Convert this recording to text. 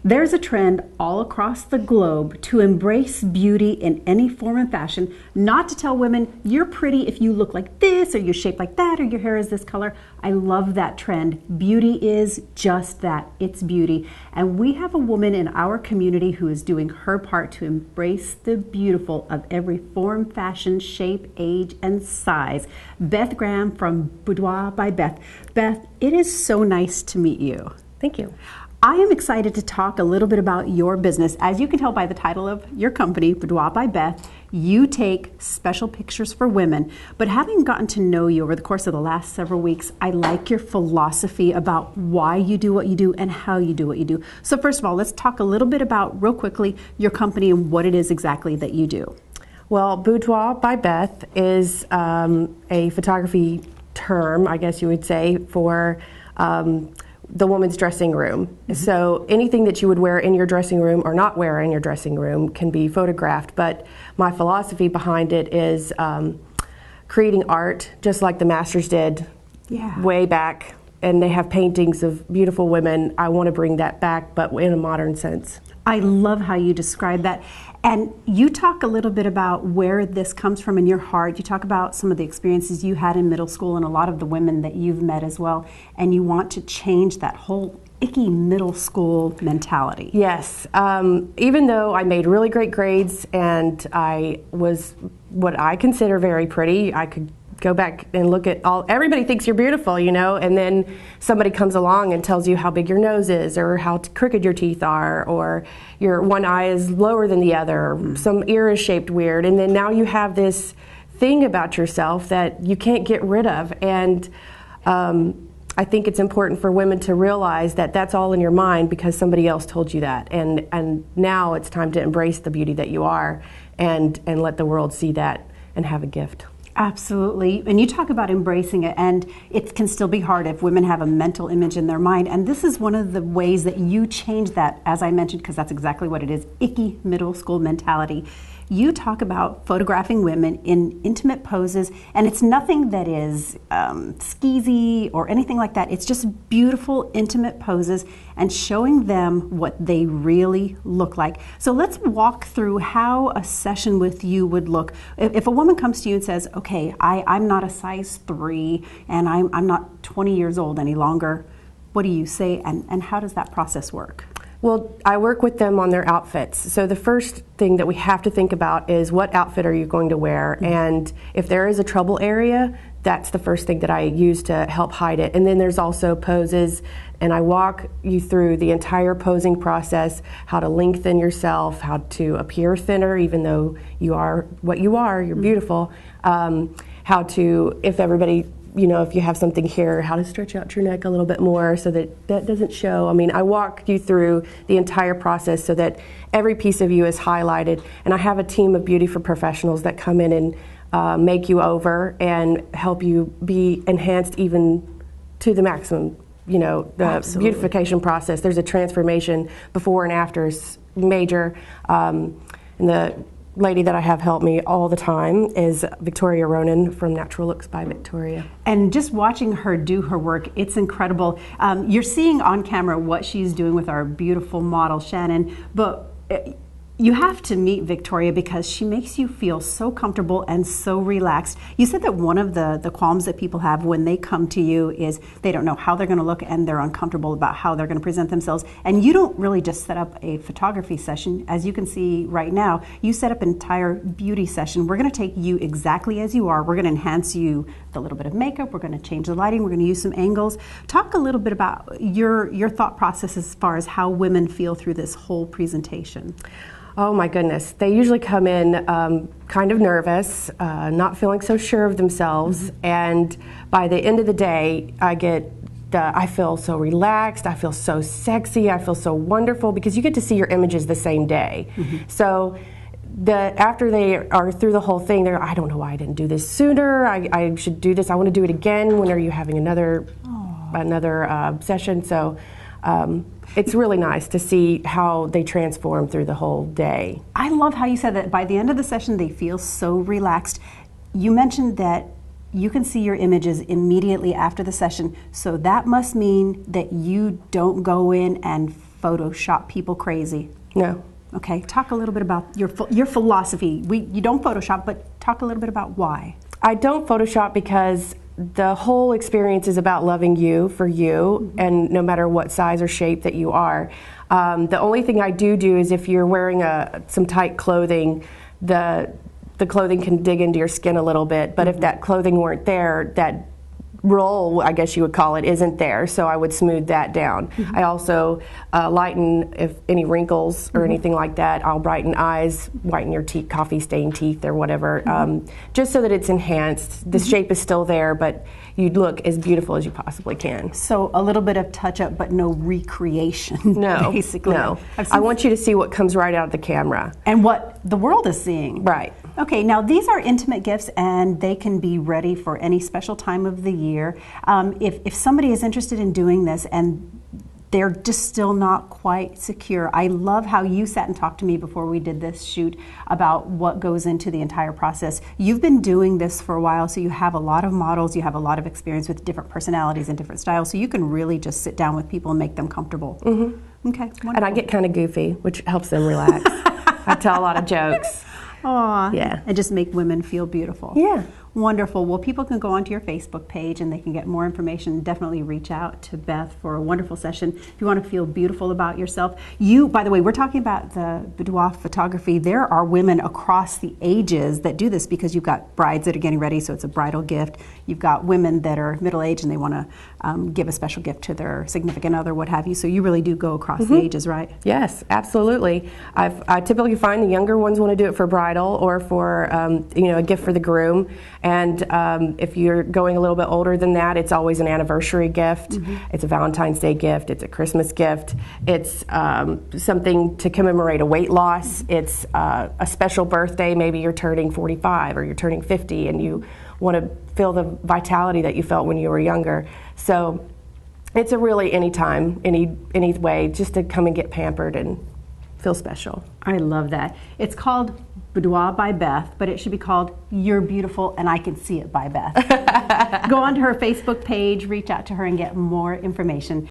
There's a trend all across the globe to embrace beauty in any form and fashion, not to tell women you're pretty if you look like this or you're shaped like that or your hair is this color. I love that trend. Beauty is just that. It's beauty. And we have a woman in our community who is doing her part to embrace the beautiful of every form, fashion, shape, age, and size. Beth Graham from Boudoir by Beth. Beth, it is so nice to meet you. Thank you. I am excited to talk a little bit about your business. As you can tell by the title of your company, Boudoir by Beth, you take special pictures for women. But having gotten to know you over the course of the last several weeks, I like your philosophy about why you do what you do and how you do what you do. So first of all, let's talk a little bit about, real quickly, your company and what it is exactly that you do. Well, Boudoir by Beth is a photography term, I guess you would say, for the woman's dressing room. Mm-hmm. So anything that you would wear in your dressing room or not wear in your dressing room can be photographed. But my philosophy behind it is creating art just like the masters did way back. And they have paintings of beautiful women. I want to bring that back, but in a modern sense. I love how you describe that. And you talk a little bit about where this comes from in your heart. You talk about some of the experiences you had in middle school and a lot of the women that you've met as well. And you want to change that whole icky middle school mentality. Yes. Even though I made really great grades and I was what I consider very pretty, I could go back and look at everybody thinks you're beautiful, you know, and then somebody comes along and tells you how big your nose is or how crooked your teeth are or your one eye is lower than the other, or some ear is shaped weird, and then now you have this thing about yourself that you can't get rid of. And I think it's important for women to realize that that's all in your mind because somebody else told you that, and now it's time to embrace the beauty that you are and let the world see that and have a gift. Absolutely. And you talk about embracing it, and it can still be hard if women have a mental image in their mind. And this is one of the ways that you change that, as I mentioned, because that's exactly what it is, icky middle school mentality. You talk about photographing women in intimate poses, and it's nothing that is skeezy or anything like that. It's just beautiful, intimate poses and showing them what they really look like. So let's walk through how a session with you would look. If a woman comes to you and says, okay, I'm not a size 3 and I'm not 20 years old any longer, what do you say and how does that process work? Well, I work with them on their outfits. So the first thing that we have to think about is what outfit are you going to wear? Mm-hmm. And if there is a trouble area, that's the first thing that I use to help hide it. And then there's also poses, and I walk you through the entire posing process, how to lengthen yourself, how to appear thinner even though you are what you are, you're beautiful. How to, if everybody, you know, if you have something here, how to stretch out your neck a little bit more so that that doesn't show. I mean, I walk you through the entire process so that every piece of you is highlighted. And I have a team of beauty for professionals that come in and make you over and help you be enhanced even to the maximum. You know, the Absolutely. beautification process. There's a transformation before and after is major. And the lady that I have help me all the time is Victoria Ronan from Natural Looks by Victoria. And just watching her do her work, it's incredible. You're seeing on camera what she's doing with our beautiful model, Shannon, but you have to meet Victoria because she makes you feel so comfortable and so relaxed. You said that one of the qualms that people have when they come to you is they don't know how they're going to look and they're uncomfortable about how they're going to present themselves. And you don't really just set up a photography session. As you can see right now, you set up an entire beauty session. We're going to take you exactly as you are. We're going to enhance you with a little bit of makeup. We're going to change the lighting. We're going to use some angles. Talk a little bit about your thought process as far as how women feel through this whole presentation. Oh my goodness. They usually come in kind of nervous, not feeling so sure of themselves, mm-hmm. and by the end of the day, I feel so relaxed, I feel so sexy, I feel so wonderful, because you get to see your images the same day. Mm-hmm. So after they are through the whole thing, I don't know why I didn't do this sooner, I should do this, I want to do it again. When are you having another session? So it's really nice to see how they transform through the whole day. I love how you said that by the end of the session they feel so relaxed. You mentioned that you can see your images immediately after the session, so that must mean that you don't go in and Photoshop people crazy? No. Okay, talk a little bit about your philosophy. You don't Photoshop, but talk a little bit about why. I don't Photoshop because the whole experience is about loving you for you, and no matter what size or shape that you are. The only thing I do is if you're wearing some tight clothing, the clothing can dig into your skin a little bit, but if that clothing weren't there, that roll, I guess you would call it, isn't there, so I would smooth that down. I also lighten if any wrinkles or anything like that. I'll brighten eyes, whiten your teeth, coffee stained teeth or whatever, just so that it's enhanced. The shape is still there, but you'd look as beautiful as you possibly can. So a little bit of touch up, but no recreation. No, basically. No. I want you to see what comes right out of the camera. And what the world is seeing. Right. Okay, now these are intimate gifts and they can be ready for any special time of the year. If somebody is interested in doing this and they're just still not quite secure, I love how you sat and talked to me before we did this shoot about what goes into the entire process. You've been doing this for a while, so you have a lot of models, you have a lot of experience with different personalities and different styles, so you can really just sit down with people and make them comfortable. Okay, wonderful. And I get kind of goofy, which helps them relax. I tell a lot of jokes. Aw, yeah. And just make women feel beautiful. Yeah. Wonderful. Well, people can go onto your Facebook page and they can get more information. Definitely reach out to Beth for a wonderful session. If you want to feel beautiful about yourself. By the way, we're talking about the boudoir photography. There are women across the ages that do this because you've got brides that are getting ready, so it's a bridal gift. You've got women that are middle-aged and they want to give a special gift to their significant other, what have you. So you really do go across the ages, right? Yes, absolutely. I typically find the younger ones want to do it for bridal or for a gift for the groom. And if you're going a little bit older than that, it's always an anniversary gift. It's a Valentine's Day gift. It's a Christmas gift. It's something to commemorate a weight loss. It's a special birthday. Maybe you're turning 45 or you're turning 50 and you want to feel the vitality that you felt when you were younger. So it's a really any time, any way, just to come and get pampered and feel special. I love that. It's called Boudoir by Beth, but it should be called You're Beautiful and I Can See It by Beth. Go onto her Facebook page, reach out to her and get more information.